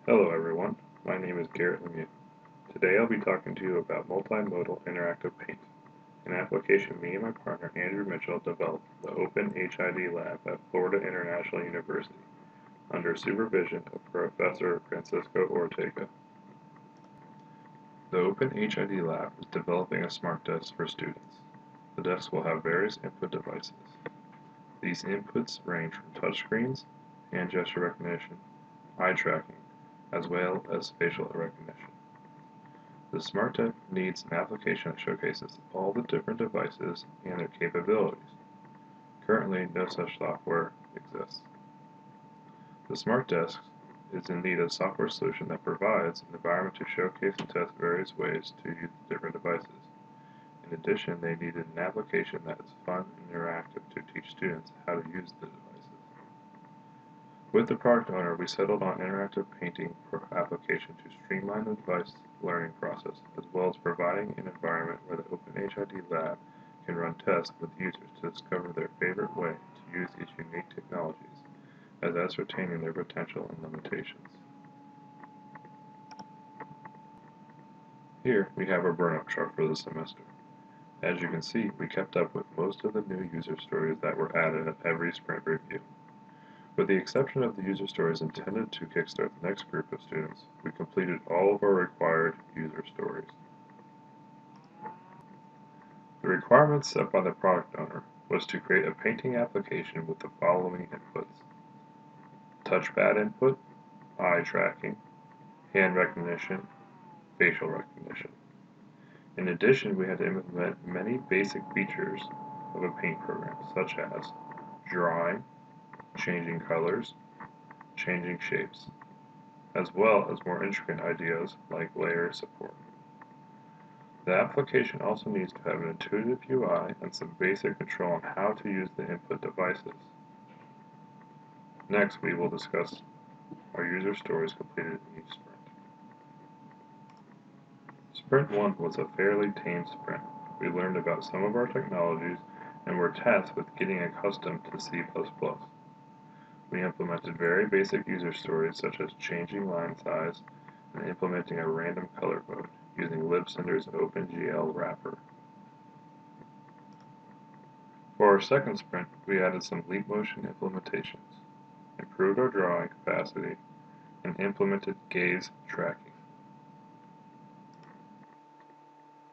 Hello everyone, my name is Garrett Lemieux. Today I'll be talking to you about multimodal interactive paint, an application me and my partner Andrew Mitchell developed in the Open HID lab at Florida International University under supervision of Professor Francisco Ortega. The Open HID lab is developing a smart desk for students. The desk will have various input devices. These inputs range from touchscreens, hand gesture recognition, eye tracking, as well as facial recognition. The Smart Deck needs an application that showcases all the different devices and their capabilities. Currently, no such software exists. The Smart Desk is in need of a software solution that provides an environment to showcase and test various ways to use different devices. In addition, they needed an application that is fun and interactive to teach students how to use the devices. With the product owner, we settled on interactive painting application to streamline the device learning process, as well as providing an environment where the OpenHID lab can run tests with users to discover their favorite way to use these unique technologies, as ascertaining their potential and limitations. Here we have our burn-up chart for the semester. As you can see, we kept up with most of the new user stories that were added at every sprint review. With the exception of the user stories intended to kickstart the next group of students, we completed all of our required user stories. The requirements set by the product owner was to create a painting application with the following inputs: touchpad input, eye tracking, hand recognition, facial recognition. In addition, we had to implement many basic features of a paint program, such as drawing, changing colors, changing shapes, as well as more intricate ideas like layer support. The application also needs to have an intuitive UI and some basic control on how to use the input devices. Next, we will discuss our user stories completed in each sprint. Sprint 1 was a fairly tame sprint. We learned about some of our technologies and were tasked with getting accustomed to C++. We implemented very basic user stories such as changing line size and implementing a random color mode using libcinder's OpenGL wrapper. For our second sprint, we added some leap motion implementations, improved our drawing capacity, and implemented gaze tracking.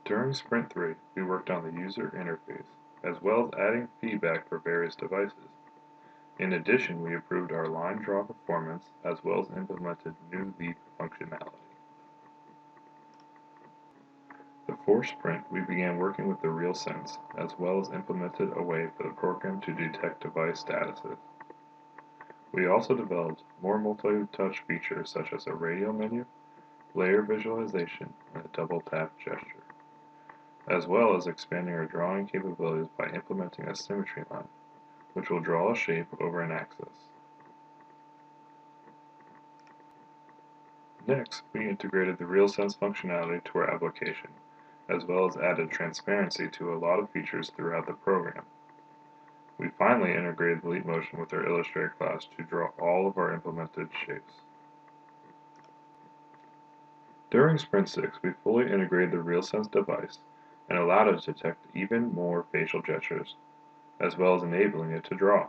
During Sprint 3, we worked on the user interface, as well as adding feedback for various devices. In addition, we improved our line draw performance, as well as implemented new leap functionality. The fourth sprint, we began working with the RealSense, as well as implemented a way for the program to detect device statuses. We also developed more multi-touch features such as a radial menu, layer visualization, and a double tap gesture, as well as expanding our drawing capabilities by implementing a symmetry line, which will draw a shape over an axis. Next, we integrated the RealSense functionality to our application, as well as added transparency to a lot of features throughout the program. We finally integrated the Leap Motion with our Illustrator class to draw all of our implemented shapes. During Sprint 6, we fully integrated the RealSense device and allowed it to detect even more facial gestures, as well as enabling it to draw.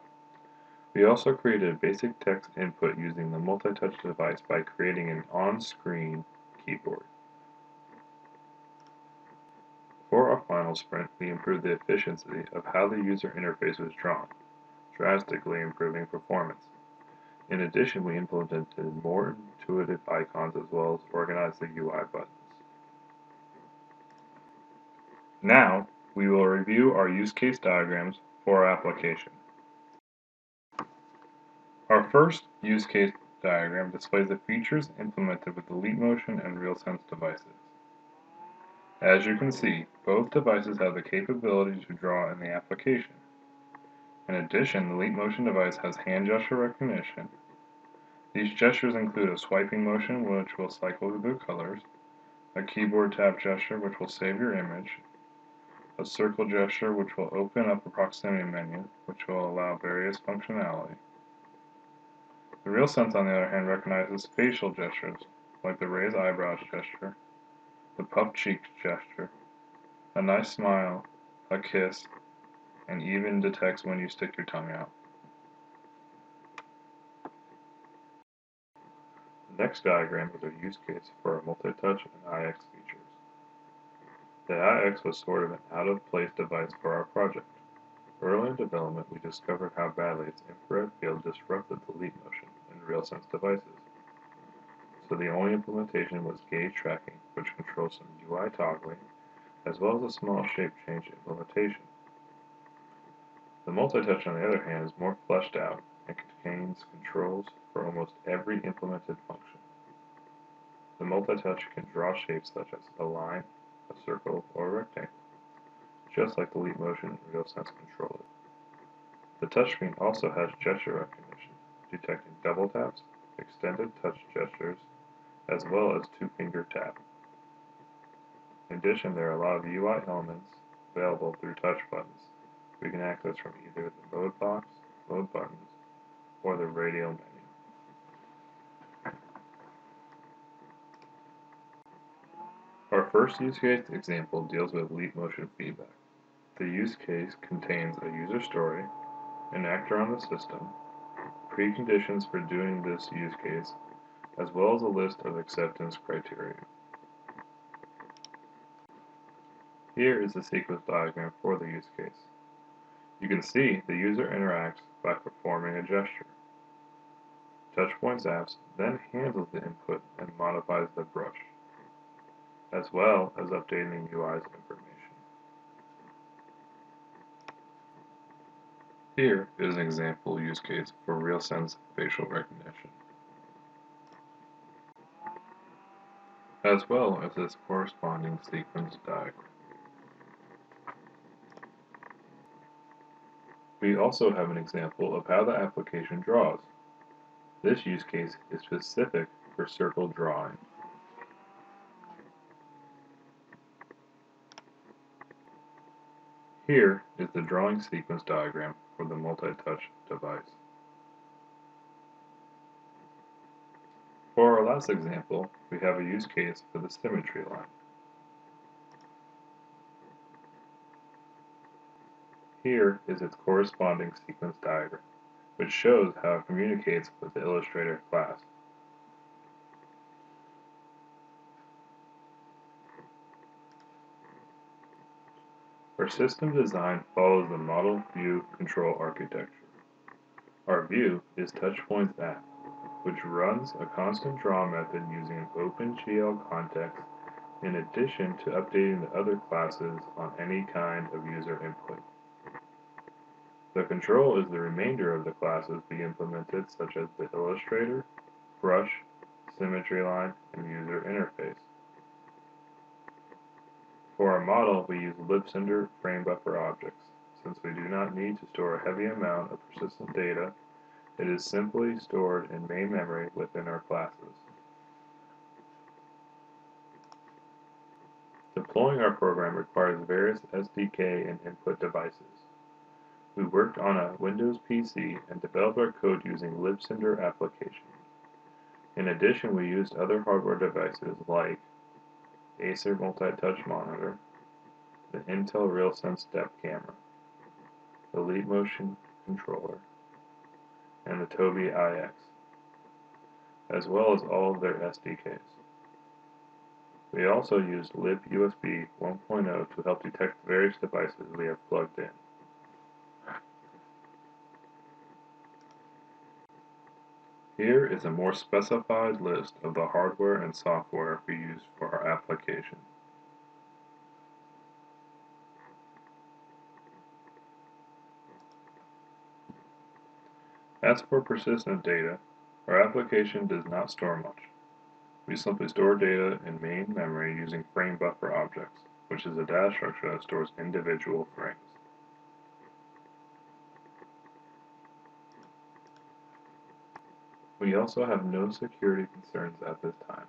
We also created a basic text input using the MULTITOUCH device by creating an on-screen keyboard. For our final sprint, we improved the efficiency of how the user interface was drawn, drastically improving performance. In addition, we implemented more intuitive icons as well as organized the UI buttons. Now, we will review our use case diagrams for our application. Our first use case diagram displays the features implemented with the Leap Motion and RealSense devices. As you can see, both devices have the capability to draw in the application. In addition, the Leap Motion device has hand gesture recognition. These gestures include a swiping motion, which will cycle through the colors, a keyboard tap gesture, which will save your image, a circle gesture, which will open up a proximity menu, which will allow various functionality, The RealSense, on the other hand, recognizes facial gestures, like the raised eyebrows gesture, the puffed cheeks gesture, a nice smile, a kiss, and even detects when you stick your tongue out. The next diagram is a use case for our MULTITOUCH and EyeX features. The EyeX was sort of an out-of-place device for our project. Early in development, we discovered how badly its infrared field disrupted the leap motion in RealSense devices. So the only implementation was gaze tracking, which controls some UI toggling, as well as a small shape change implementation. The MULTITOUCH, on the other hand, is more fleshed out and contains controls for almost every implemented function. The MULTITOUCH can draw shapes such as a line, a circle, or a rectangle, just like the leap motion in RealSense controller. The touchscreen also has gesture recognition, detecting double taps, extended touch gestures, as well as two-finger tap. In addition, there are a lot of UI elements available through touch buttons we can access from either the mode box, mode buttons, or the radial menu. Our first use case example deals with leap motion feedback. The use case contains a user story, an actor on the system, preconditions for doing this use case, as well as a list of acceptance criteria. Here is the sequence diagram for the use case. You can see the user interacts by performing a gesture. TouchPoints apps then handles the input and modifies the brush, as well as updating the UI's information. Here is an example use case for RealSense facial recognition, as well as its corresponding sequence diagram. We also have an example of how the application draws. This use case is specific for circle drawing. Here is the drawing sequence diagram for the MULTITOUCH device. For our last example, we have a use case for the SYMMETRY line. Here is its corresponding sequence diagram, which shows how it communicates with the Illustrator class. Our system design follows the Modal View Control architecture. Our view is TouchPoints app, which runs a constant draw method using an OpenGL context in addition to updating the other classes on any kind of user input. The control is the remainder of the classes we implemented, such as the Illustrator, Brush, Symmetry Line, and User Interface. For our model, we use lip-cinder frame buffer objects. Since we do not need to store a heavy amount of persistent data, it is simply stored in main memory within our classes. Deploying our program requires various SDK and input devices. We worked on a Windows PC and developed our code using lip-cinder application. In addition, we used other hardware devices like Acer MULTITOUCH monitor, the Intel RealSense depth camera, the leap motion controller, and the Tobii EyeX, as well as all of their SDKs. We also used libUSB 1.0 to help detect the various devices we have plugged in. Here is a more specified list of the hardware and software we use for our application. As for persistent data, our application does not store much. We simply store data in main memory using frame buffer objects, which is a data structure that stores individual frames. We also have no security concerns at this time,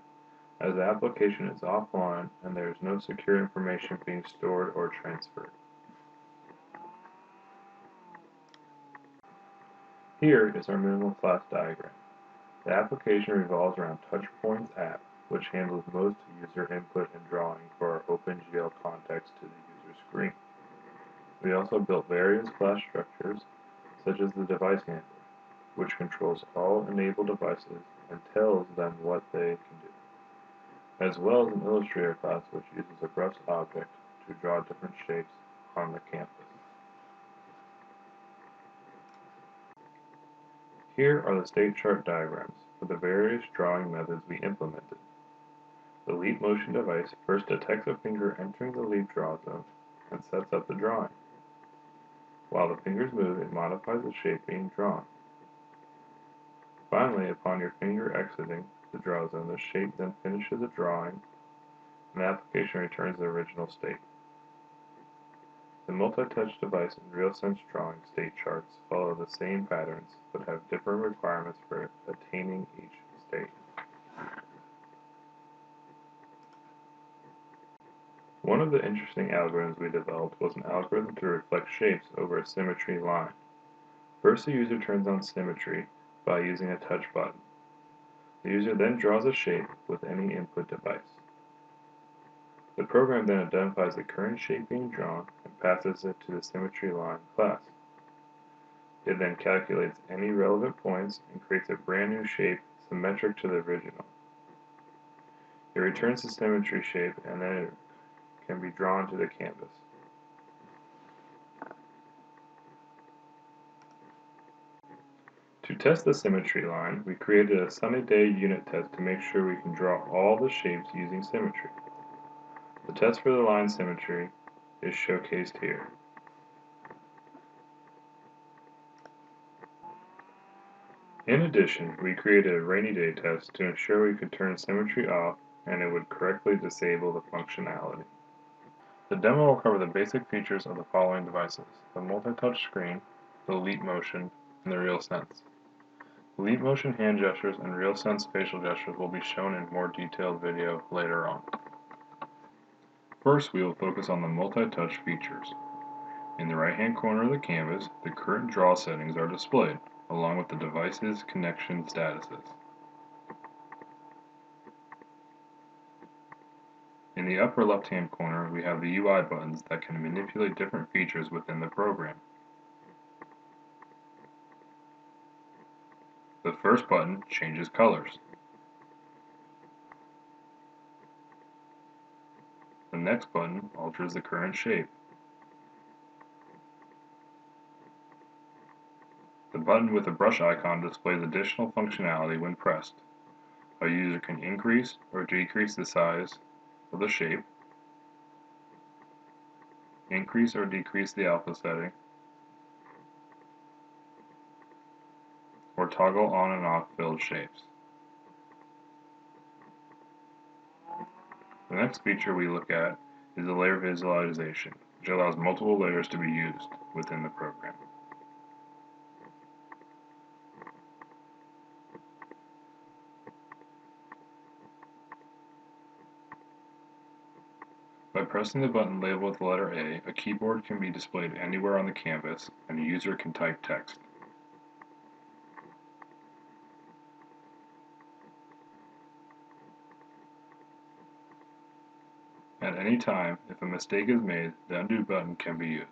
as the application is offline and there is no secure information being stored or transferred. Here is our minimal class diagram. The application revolves around TouchPoint's app, which handles most user input and drawing for our OpenGL context to the user screen. We also built various class structures, such as the device handler, which controls all enabled devices and tells them what they can do, as well as an Illustrator class which uses a brush object to draw different shapes on the canvas. Here are the state chart diagrams for the various drawing methods we implemented. The leap motion device first detects a finger entering the leap draw zone and sets up the drawing. While the fingers move, it modifies the shape being drawn. Finally, upon your finger exiting the draw zone, the shape then finishes the drawing and the application returns the original state. The multi-touch device and RealSense drawing state charts follow the same patterns but have different requirements for attaining each state. One of the interesting algorithms we developed was an algorithm to reflect shapes over a symmetry line. First, the user turns on symmetry by using a touch button. The user then draws a shape with any input device. The program then identifies the current shape being drawn and passes it to the symmetry line class. It then calculates any relevant points and creates a brand new shape symmetric to the original. It returns the symmetry shape and then it can be drawn to the canvas. To test the symmetry line, we created a sunny day unit test to make sure we can draw all the shapes using symmetry. The test for the line symmetry is showcased here. In addition, we created a rainy day test to ensure we could turn symmetry off and it would correctly disable the functionality. The demo will cover the basic features of the following devices: the multi-touch screen, the leap motion, and the RealSense. The leap motion hand gestures and RealSense facial gestures will be shown in more detailed video later on. First, we will focus on the multi-touch features. In the right-hand corner of the canvas, the current draw settings are displayed, along with the device's connection statuses. In the upper left-hand corner, we have the UI buttons that can manipulate different features within the program. The first button changes colors. The next button alters the current shape. The button with the brush icon displays additional functionality when pressed. A user can increase or decrease the size of the shape, increase or decrease the alpha setting, or toggle on and off filled shapes. The next feature we look at is the layer visualization, which allows multiple layers to be used within the program. By pressing the button labeled with the letter A keyboard can be displayed anywhere on the canvas, and a user can type text. At any time, if a mistake is made, the undo button can be used.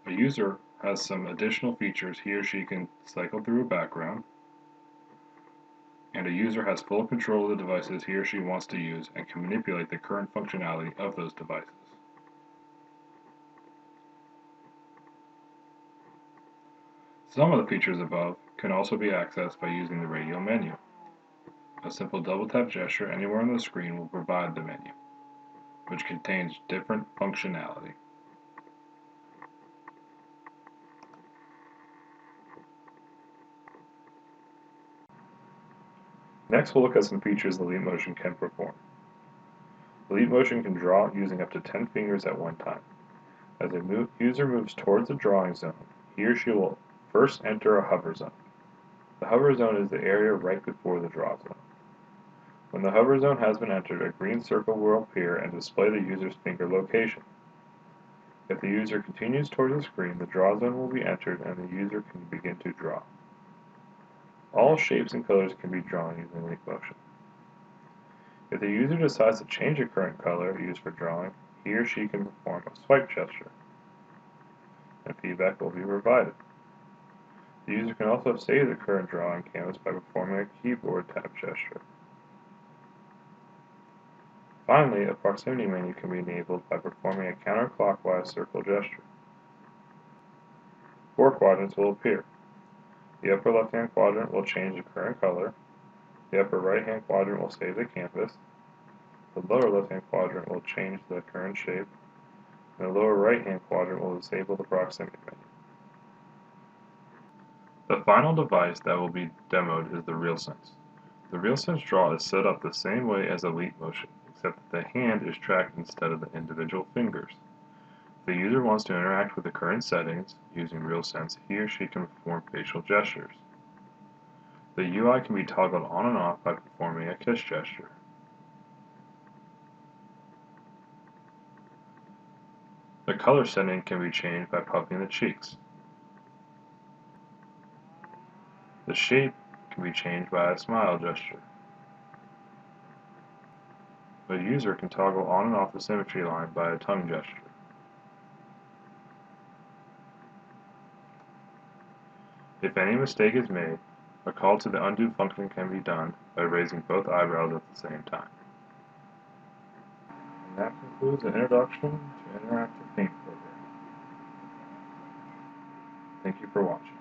A user has some additional features. He or she can cycle through a background, and a user has full control of the devices he or she wants to use and can manipulate the current functionality of those devices. Some of the features above can also be accessed by using the radial menu. A simple double tap gesture anywhere on the screen will provide the menu, which contains different functionality. Next, we'll look at some features the leap motion can perform. The leap motion can draw using up to 10 fingers at one time. As a user moves towards the drawing zone, he or she will first enter a hover zone. The hover zone is the area right before the draw zone. When the hover zone has been entered, a green circle will appear and display the user's finger location. If the user continues towards the screen, the draw zone will be entered and the user can begin to draw. All shapes and colors can be drawn using leap motion. If the user decides to change the current color used for drawing, he or she can perform a swipe gesture, and feedback will be provided. The user can also save the current drawing canvas by performing a keyboard tap gesture. Finally, a proximity menu can be enabled by performing a counterclockwise circle gesture. 4 quadrants will appear. The upper left-hand quadrant will change the current color. The upper right-hand quadrant will save the canvas. The lower left-hand quadrant will change the current shape. And the lower right-hand quadrant will disable the proximity menu. The final device that will be demoed is the RealSense. The RealSense draw is set up the same way as a leap motion, except that the hand is tracked instead of the individual fingers. If the user wants to interact with the current settings using RealSense, he or she can perform facial gestures. The UI can be toggled on and off by performing a kiss gesture. The color setting can be changed by puffing the cheeks. The shape can be changed by a smile gesture. The user can toggle on and off the symmetry line by a tongue gesture. If any mistake is made, a call to the undo function can be done by raising both eyebrows at the same time. And that concludes an introduction to interactive paint programming. Thank you for watching.